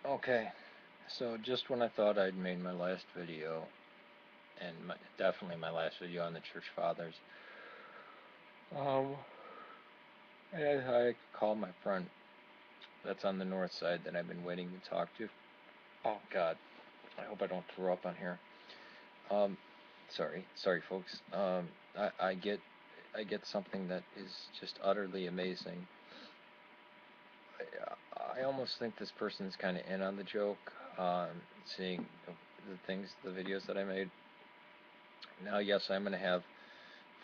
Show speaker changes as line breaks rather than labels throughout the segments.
Okay, so just when I thought I'd made my last video, and definitely my last video on the Church Fathers, um, I called my friend that's on the north side that I've been waiting to talk to. Oh God, I hope I don't throw up on here. Um, sorry, folks. I get something that is just utterly amazing. I almost think this person's kind of in on the joke. Seeing the videos that I made. Now, yes, I'm going to have a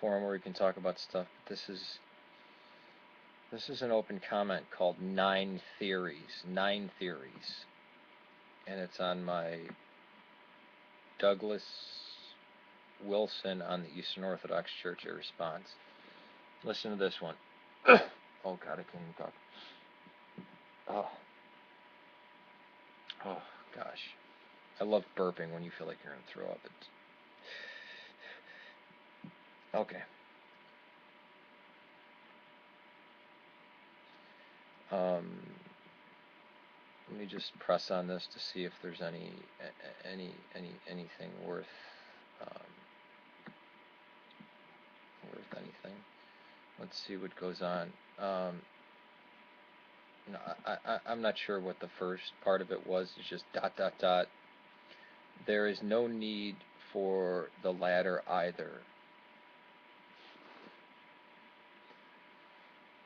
forum where we can talk about stuff. But this is an open comment called 9theories. 9theories, and it's on my Douglas Wilson on the Eastern Orthodox Church a response. Listen to this one. Oh God, I can't even talk. Oh, oh gosh. I love burping when you feel like you're going to throw up. It's... Okay. Let me just press on this to see if there's anything worth anything. Let's see what goes on. No, I'm not sure what the first part of it was. It's just ... There is no need for the latter either.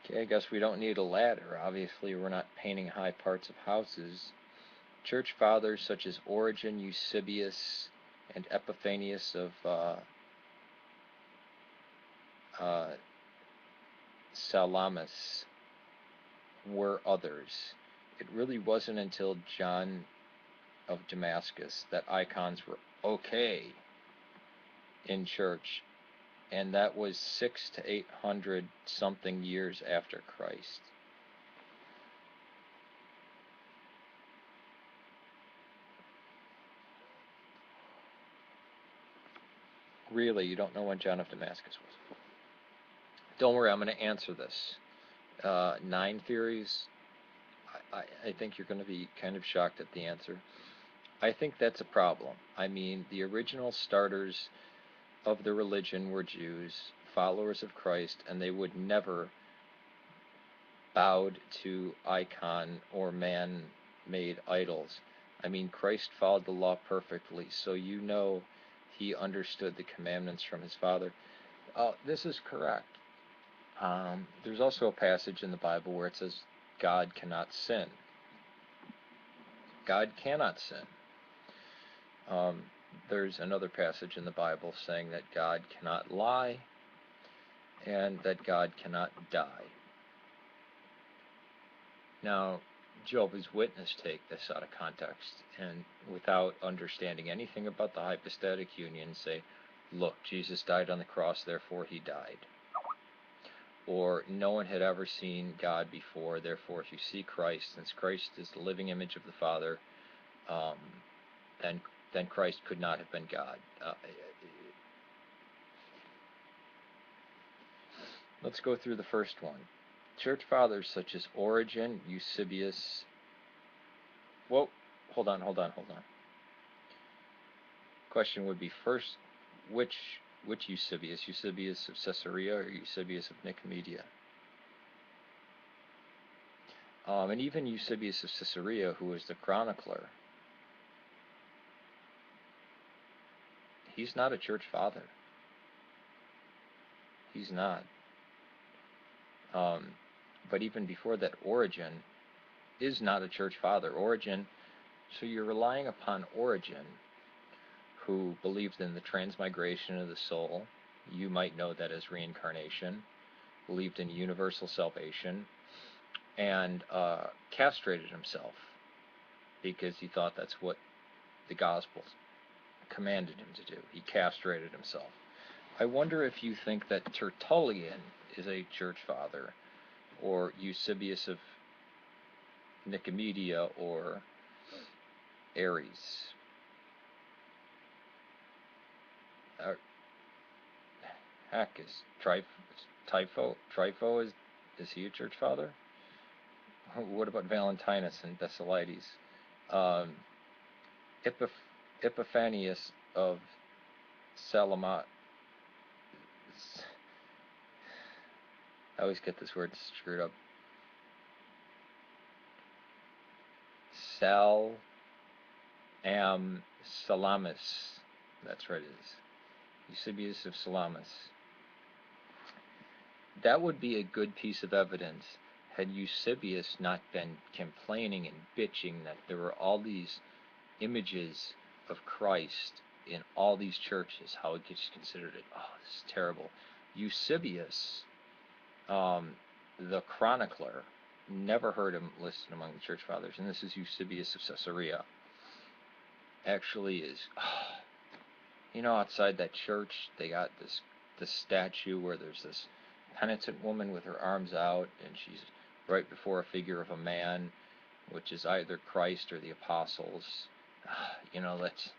Okay, I guess we don't need a ladder. Obviously, we're not painting high parts of houses. Church fathers such as Origen, Eusebius, and Epiphanius of Salamis were others. It really wasn't until John of Damascus that icons were okay in church, and that was 600 to 800 something years after Christ. Really, you don't know when John of Damascus was? Don't worry, I'm going to answer this. 9theories. I think you're going to be kind of shocked at the answer. I think that's a problem. I mean, the original starters of the religion were Jews, followers of Christ, and they would never bowed to icon or man-made idols. I mean, Christ followed the law perfectly, so you know he understood the commandments from his Father. This is correct. There's also a passage in the Bible where it says God cannot sin. God cannot sin. There's another passage in the Bible saying that God cannot lie and that God cannot die. Now, Jehovah's Witnesses take this out of context and without understanding anything about the hypostatic union say, look, Jesus died on the cross, therefore he died. Or no one had ever seen God before, therefore if you see Christ, since Christ is the living image of the Father, then Christ could not have been God. Let's go through the first one. Church fathers such as Origen, Eusebius. Whoa, hold on. Question would be first, which Eusebius? Eusebius of Caesarea or Eusebius of Nicomedia? And even Eusebius of Caesarea, who was the chronicler, he's not a church father. He's not. But even before that, Origen is not a church father. Origen, so you're relying upon Origen, who believed in the transmigration of the soul. You might know that as reincarnation. Believed in universal salvation, and castrated himself because he thought that's what the Gospels commanded him to do. He castrated himself. I wonder if you think that Tertullian is a church father, or Eusebius of Nicomedia, or Aries. Heck, is Trypho, is he a church father? What about Valentinus and Basilides? um, Epiphanius of Salamis. I always get this word screwed up. Salamis. That's right, it is. Eusebius of Salamis. That would be a good piece of evidence had Eusebius not been complaining and bitching that there were all these images of Christ in all these churches, how it gets considered it. Oh, this is terrible. Eusebius, the chronicler, never heard him listed among the church fathers, and this is Eusebius of Caesarea. Actually is, outside that church, they got this statue where there's this penitent woman with her arms out, and she's right before a figure of a man, which is either Christ or the apostles. That's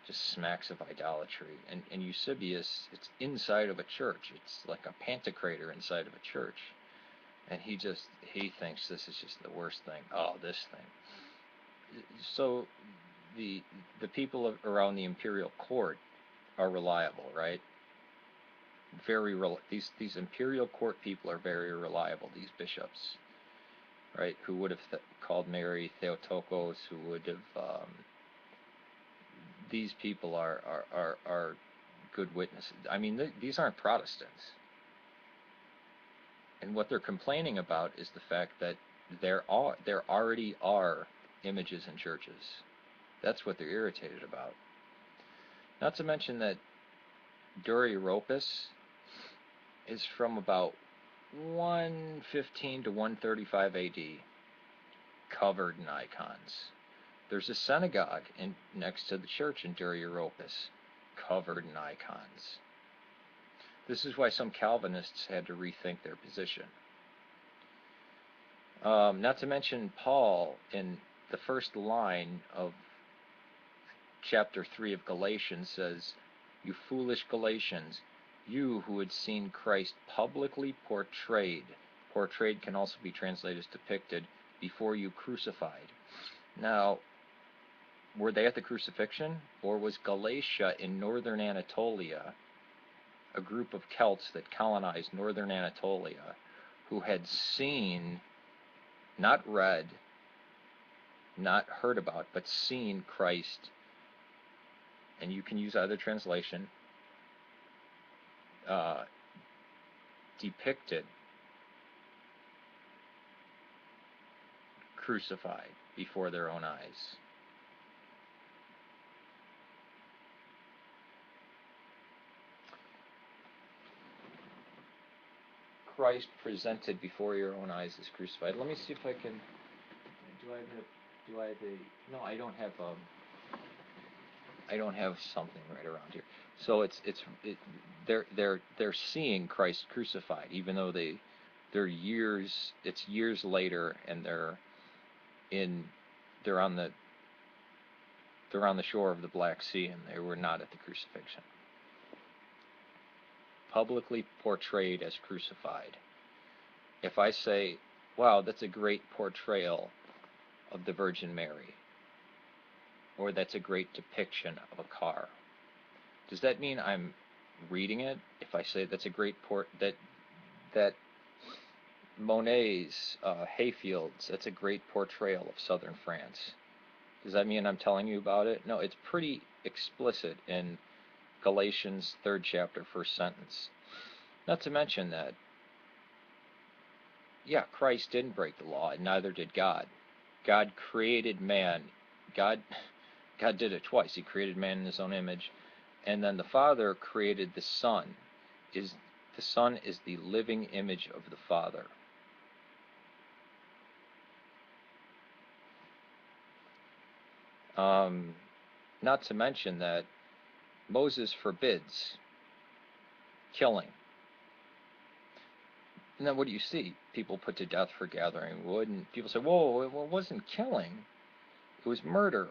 just smacks of idolatry. And Eusebius, it's inside of a church. It's like a pantocrator inside of a church. And he thinks this is just the worst thing. Oh, this thing. So the people around the imperial court are reliable, right? These imperial court people are very reliable, these bishops, right? Who would have called Mary Theotokos, who would have... these people are good witnesses. I mean, these aren't Protestants. And what they're complaining about is the fact that there already are images in churches. That's what they're irritated about. Not to mention that Eusebius is from about 115 to 135 AD, covered in icons. There's a synagogue next to the church in Eusebius, covered in icons. This is why some Calvinists had to rethink their position. Not to mention Paul, in the first line of chapter 3 of Galatians, says, "You foolish Galatians, you who had seen Christ publicly portrayed," portrayed can also be translated as depicted, "before you crucified." Now, were they at the crucifixion, or was Galatia in northern Anatolia, a group of Celts that colonized northern Anatolia, who had seen, not read, not heard about, but seen Christ, and you can use either translation, depicted, crucified before their own eyes? Christ presented before your own eyes is crucified. Let me see if I can. No, I don't have. I don't have something right around here. So they're seeing Christ crucified, even though they're years. It's years later, and they're on the shore of the Black Sea, and they were not at the crucifixion. Publicly portrayed as crucified. If I say, wow, that's a great portrayal of the Virgin Mary, or that's a great depiction of a car, does that mean I'm reading it? If I say that's a great that Monet's hayfields, that's a great portrayal of southern France, does that mean I'm telling you about it? No, it's pretty explicit in Galatians 3rd chapter, 1st sentence. Not to mention that, yeah, Christ didn't break the law, and neither did God. God created man. God did it twice. He created man in his own image, and then the Father created the Son. The Son is the living image of the Father. Not to mention that Moses forbids killing. And then what do you see? People put to death for gathering wood, and people say, whoa, it wasn't killing. It was murder.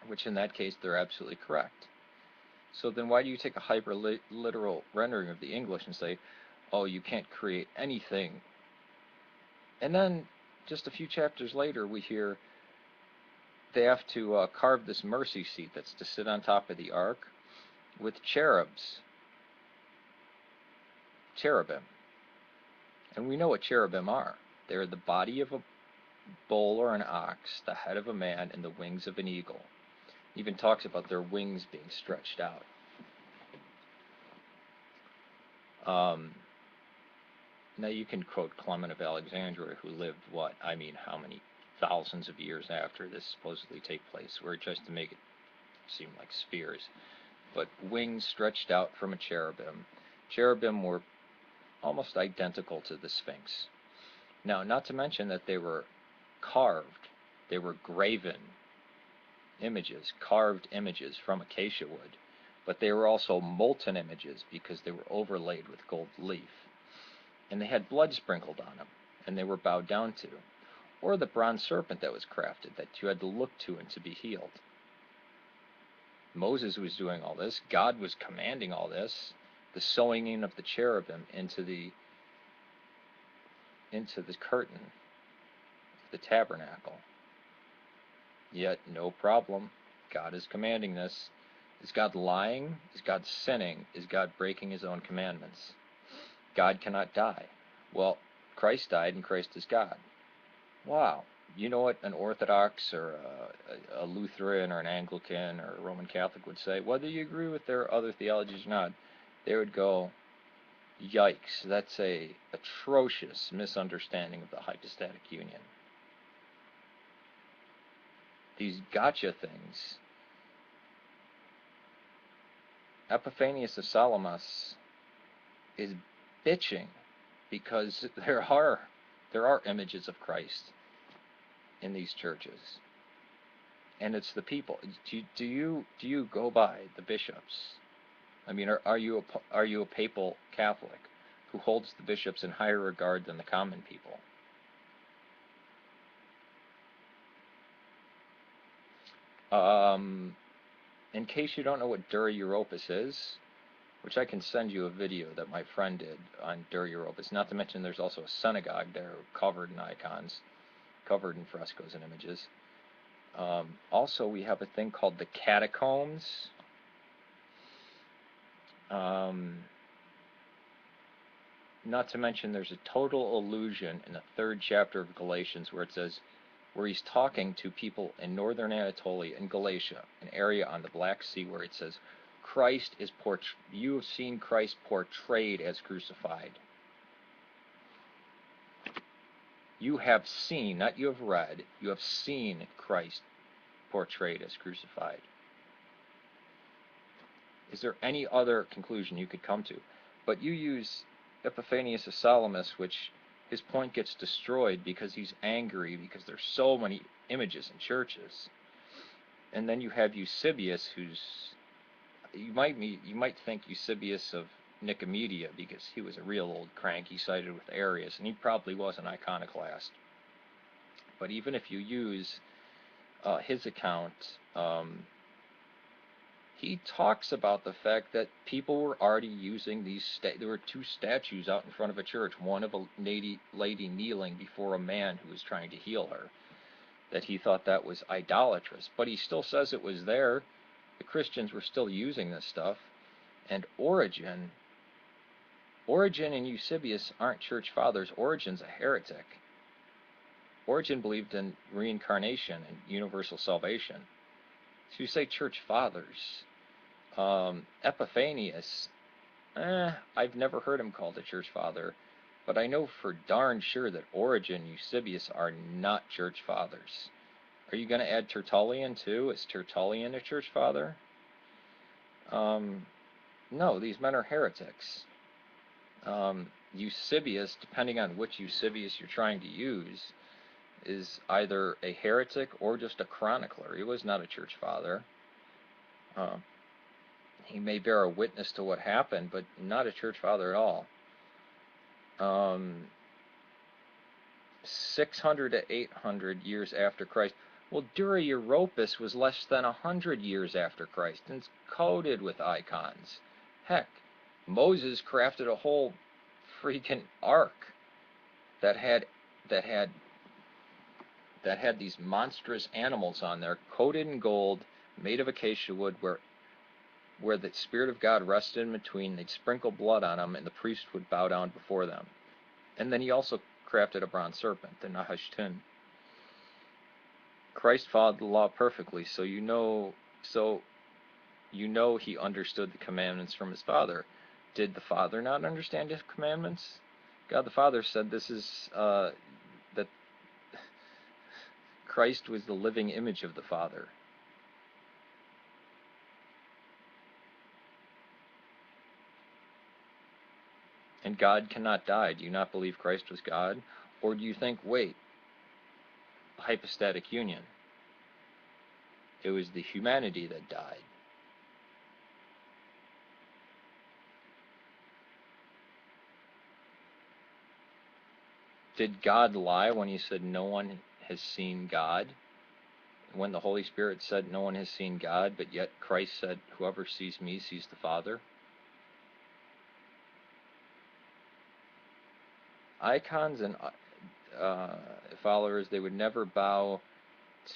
Which in that case, they're absolutely correct. So then why do you take a hyper-literal rendering of the English and say, oh, you can't create anything? And then, just a few chapters later, we hear they have to carve this mercy seat that's to sit on top of the ark with cherubim. And we know what cherubim are. They're the body of a bull or an ox, the head of a man, and the wings of an eagle. It even talks about their wings being stretched out. Now you can quote Clement of Alexandria, who lived, how many thousands of years after this supposedly take place, where just to make it seem like spheres. But wings stretched out from a cherubim. Cherubim were almost identical to the Sphinx. Now, not to mention that they were carved, they were graven images, carved images from acacia wood, but they were also molten images because they were overlaid with gold leaf. And they had blood sprinkled on them, and they were bowed down to. Or the bronze serpent that was crafted, that you had to look to and to be healed. Moses was doing all this. God was commanding all this. The sewing in of the cherubim into the curtain, the tabernacle. Yet, no problem. God is commanding this. Is God lying? Is God sinning? Is God breaking his own commandments? God cannot die. Well, Christ died and Christ is God. Wow. You know what an Orthodox or a Lutheran or an Anglican or a Roman Catholic would say? Whether you agree with their other theologies or not, they would go, yikes, that's a atrocious misunderstanding of the hypostatic union. These gotcha things. Epiphanius of Salamis is bitching because there are images of Christ in these churches, and it's the people. Do you go by the bishops? I mean, are you a papal Catholic who holds the bishops in higher regard than the common people? In case you don't know what Dura Europos is, which I can send you a video that my friend did on Dura Europos, not to mention there's also a synagogue there covered in icons, covered in frescoes and images. Also, we have a thing called the catacombs. Not to mention there's a total allusion in the 3rd chapter of Galatians where he's talking to people in northern Anatolia and Galatia, an area on the Black Sea, where it says, you have seen Christ portrayed as crucified. You have seen, not you have read, you have seen Christ portrayed as crucified. Is there any other conclusion you could come to? But you use Epiphanius of Salamis, which his point gets destroyed because he's angry because there's so many images in churches. And then you have Eusebius, you might think Eusebius of Nicomedia because he was a real old crank. He sided with Arius, and he probably was an iconoclast. But even if you use his account, he talks about the fact that people were already using these. There were 2 statues out in front of a church, one of a lady kneeling before a man who was trying to heal her, that he thought that was idolatrous. But he still says it was there. The Christians were still using this stuff. And Origen and Eusebius aren't church fathers. Origen's a heretic. Origen believed in reincarnation and universal salvation. So you say church fathers. Epiphanius, I've never heard him called a church father, but I know for darn sure that Origen and Eusebius are not church fathers. Are you going to add Tertullian too? Is Tertullian a church father? No, these men are heretics. Eusebius, depending on which Eusebius you're trying to use, is either a heretic or just a chronicler. He was not a church father. He may bear a witness to what happened, but not a church father at all. 600 to 800 years after Christ. Well, Dura Europos was less than 100 years after Christ, and it's coated with icons. Heck, Moses crafted a whole freaking ark that had that had these monstrous animals on there, coated in gold, made of acacia wood, where the Spirit of God rested in between. They'd sprinkle blood on them, and the priest would bow down before them. And then he also crafted a bronze serpent, the Nahashtin. Christ followed the law perfectly, so you know he understood the commandments from his Father. Did the Father not understand his commandments? God the Father said this is that Christ was the living image of the Father. And God cannot die. Do you not believe Christ was God? Or do you think, wait, hypostatic union, it was the humanity that died? Did God lie when he said no one has seen God? When the Holy Spirit said no one has seen God, but yet Christ said whoever sees me sees the Father? Icons and followers, they would never bow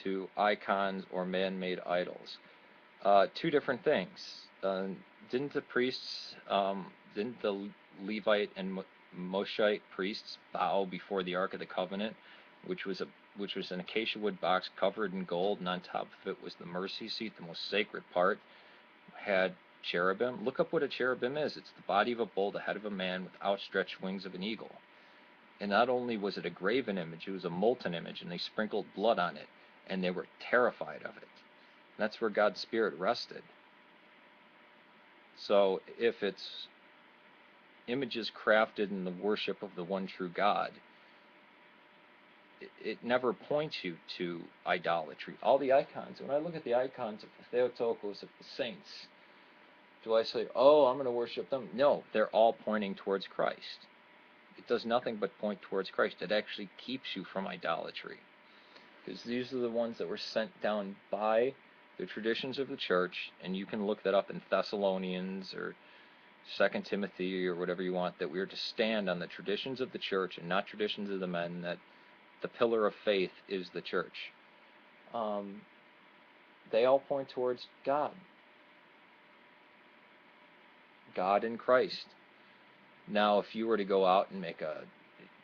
to icons or man-made idols. Two different things. Didn't the priests, didn't the Levite and Moshite priests bow before the Ark of the Covenant, which was an acacia wood box covered in gold, and on top of it was the mercy seat, the most sacred part, had cherubim. Look up what a cherubim is. It's the body of a bull, the head of a man, with outstretched wings of an eagle. And not only was it a graven image, it was a molten image, and they sprinkled blood on it, and they were terrified of it. And that's where God's Spirit rested. So if it's images crafted in the worship of the one true God, it never points you to idolatry. All the icons, when I look at the icons of the Theotokos, of the saints, do I say, oh, I'm going to worship them? No, they're all pointing towards Christ. It does nothing but point towards Christ. It actually keeps you from idolatry. Because these are the ones that were sent down by the traditions of the church, and you can look that up in Thessalonians or 2 Timothy or whatever you want, that we are to stand on the traditions of the church and not traditions of the men, that the pillar of faith is the church. They all point towards God. God in Christ. Now, if you were to go out and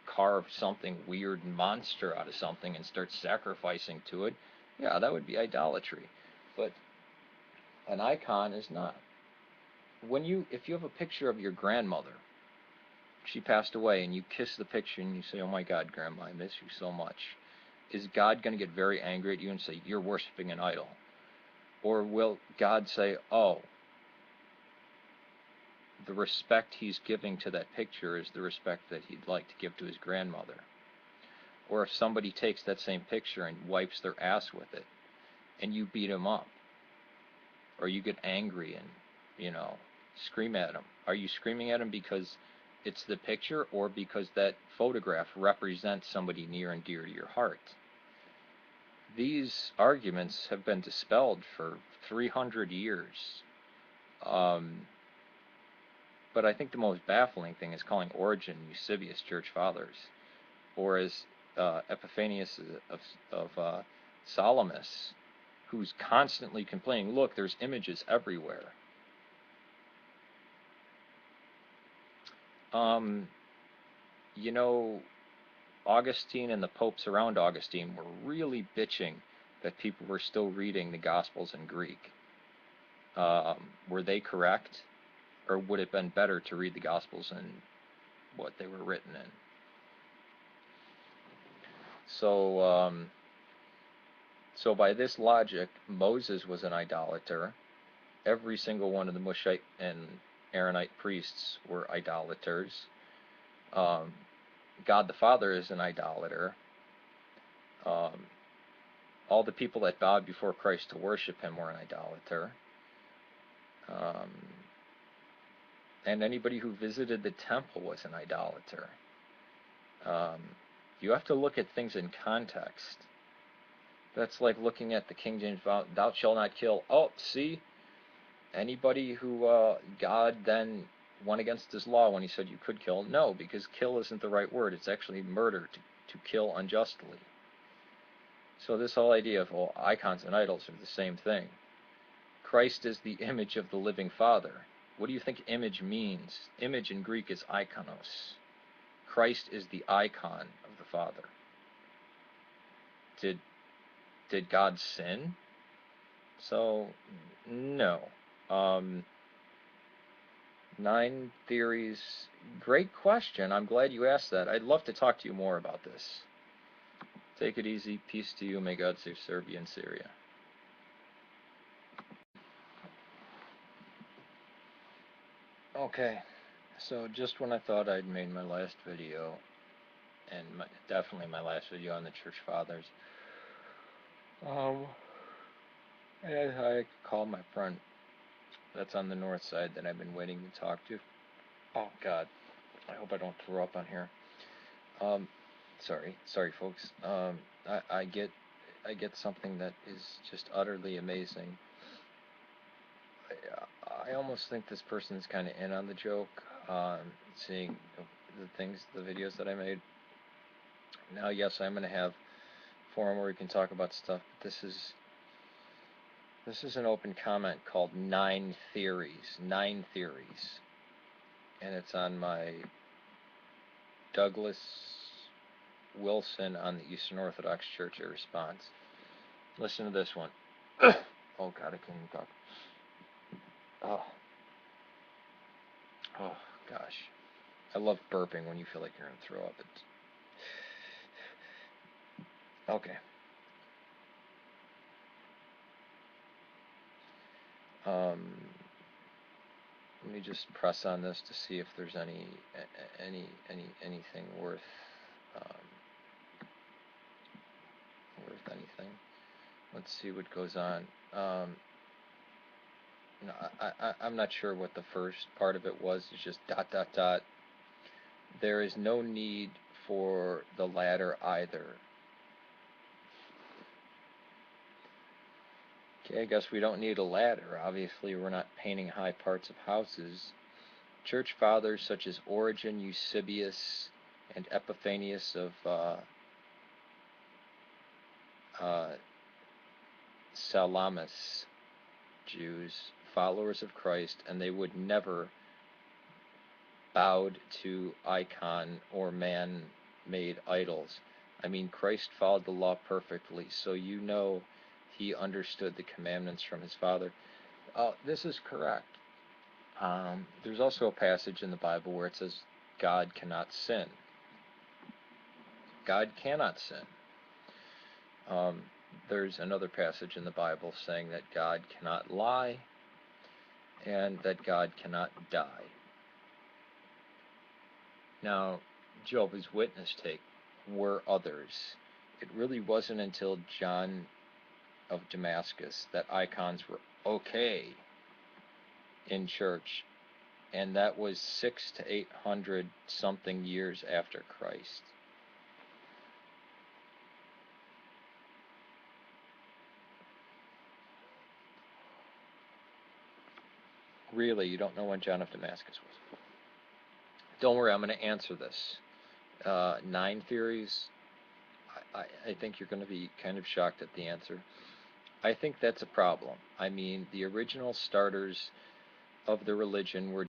carve something weird monster out of something and start sacrificing to it, yeah, that would be idolatry. But an icon is not. If you have a picture of your grandmother, she passed away, and you kiss the picture and you say, oh my God, Grandma, I miss you so much, is God going to get very angry at you and say, you're worshiping an idol? Or will God say, oh, the respect he's giving to that picture is the respect that he'd like to give to his grandmother? Or if somebody takes that same picture and wipes their ass with it, and you beat him up, or you get angry and, scream at him, are you screaming at him because it's the picture, or because that photograph represents somebody near and dear to your heart? These arguments have been dispelled for 300 years. But I think the most baffling thing is calling Origen and Eusebius church fathers, or as Epiphanius of Salamis, who's constantly complaining, look, there's images everywhere. Augustine and the popes around Augustine were really bitching that people were still reading the Gospels in Greek. Were they correct? Or would it have been better to read the Gospels in what they were written in? So by this logic, Moses was an idolater. Every single one of the Mushite and Aaronite priests were idolaters. God the Father is an idolater. All the people that bowed before Christ to worship him were an idolater. And anybody who visited the temple was an idolater. You have to look at things in context. That's like looking at the King James, thou shalt not kill. Oh, see? Anybody who God then went against his law when he said you could kill? No, because kill isn't the right word. It's actually murder, to kill unjustly. So this whole idea of, well, icons and idols are the same thing. Christ is the image of the living Father. What do you think image means? Image in Greek is ikonos. Christ is the icon of the Father. Did God sin? So, no. 9theories, great question. I'm glad you asked that. I'd love to talk to you more about this. Take it easy. Peace to you. May God save Serbia and Syria. Okay, so just when I thought I'd made my last video, and definitely my last video on the Church Fathers, I called my friend that's on the north side that I've been waiting to talk to. Oh God, I hope I don't throw up on here. Sorry folks. I get something that is just utterly amazing. I almost think this person's kind of in on the joke, seeing the videos that I made. Now, yes, I'm going to have a forum where we can talk about stuff, but this is an open comment called 9theories, and it's on my Douglas Wilson on the Eastern Orthodox Church response. Listen to this one. Oh God, I can't even talk. Oh gosh, I love burping when you feel like you're gonna throw up. Okay. Let me just press on this to see if there's anything worth anything. Let's see what goes on. No, I'm not sure what the first part of it was. It's just ... There is no need for the latter either. Okay, I guess we don't need a ladder. Obviously, we're not painting high parts of houses. Church fathers such as Origen, Eusebius, and Epiphanius of Salamis, Jews, followers of Christ, and they would never bowed to icon or man-made idols. I mean, Christ followed the law perfectly, so you know he understood the commandments from his Father. This is correct. There's also a passage in the Bible where it says God cannot sin. God cannot sin. There's another passage in the Bible saying that God cannot lie and that God cannot die. Now, Jehovah's Witness take were others. It really wasn't until John of Damascus that icons were okay in church, and that was 600 to 800 something years after Christ. Really, you don't know when John of Damascus was? Don't worry, I'm going to answer this. 9theories, I think you're going to be kind of shocked at the answer. I think that's a problem. I mean, the original starters of the religion were